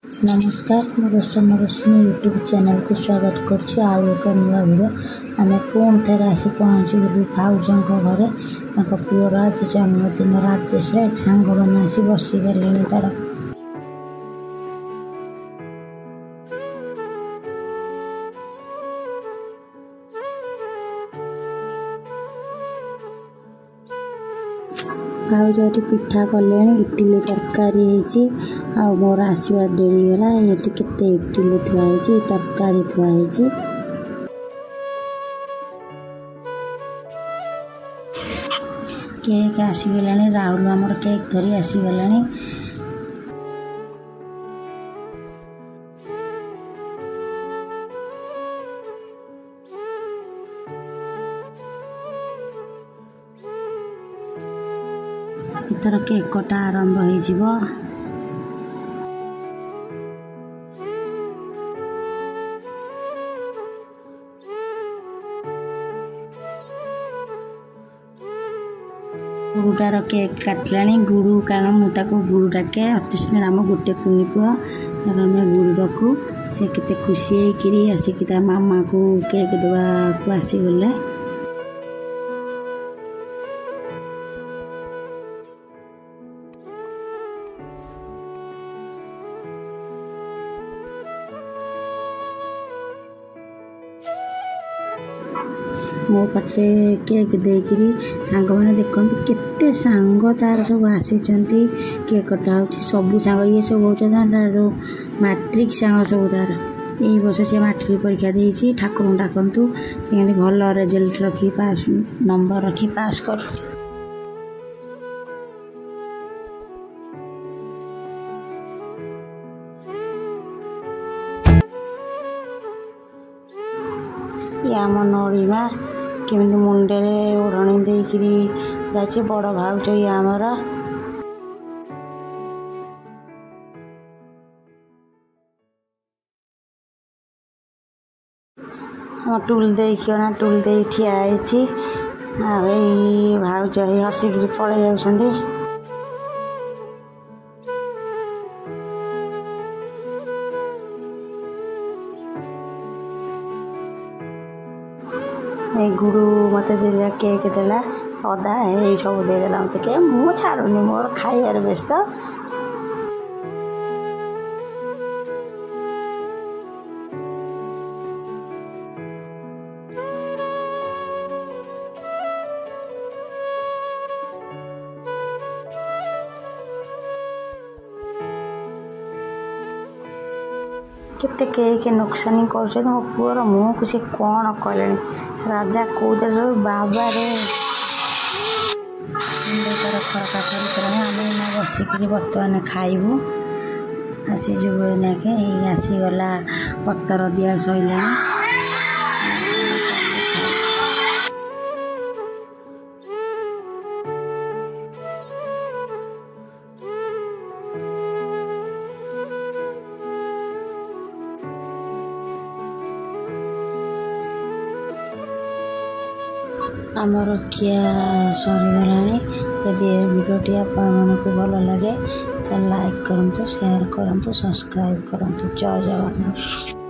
नमस्कार मैं रोशन Roshini YouTube channel को स्वागत करुँच आउ एक नुआ भिडियो आम पुणी थे आसी पहुँचलु भाउजों घरे पुअर आज जन्मदिन राजेश सांग मैंने आसी बसीगले तार भाउज ये पिठा कले इटिली तरकारी आ मोर आसवा डेरीगला ये केते इटिली थुआई तरकारी थुआई केक आसीगला राहुल आमर केक धरी आसीगला इतर केक कटा आरंभ हो गुड़ार केक काटला गुड़ कारण मुझे गुड़ डाके अतिश आम गोटे कुनी पुआ गुड़ रखू से केते खुशी होकर आसिक मामा को केक देवा को आसीगले मो पाटे केक देकरी सांग मैंने देखते केते सांग तार सब आसी केक कटा हो सबू सांग ये सब हो मैट्रिक सांग सब तार यही वर्ष से मैट्रिक परीक्षा देती ठाकुर डाकतु से भल रिजल्ट रखी पास नंबर रखी पास कर आम नड़ीमा केमी मुंडे ओढ़णी देकरी जाए बड़ भाउज ये आमर टुल दे टुल दे ठियाई भाउज हसिक पड़े जाऊँ गुरु मत देला केक देला अदा ये सब देदेला मत के मु छाड़ूनी मोर खाइबार व्यस्त केते केक नुकसानी कर मो पुअर मुँह को सी कौन कले राजा कौदे बाबा रे आम बसिक बर्तमान खाइबू आसीजु एनाके आसीगला पतर दिया सैला आमर खिया सरीगला यदि भिडियोटी आपण को भल लगे तो लाइक करूँ शेयर करूँ सब्सक्राइब करूँ जय जगन्नाथ।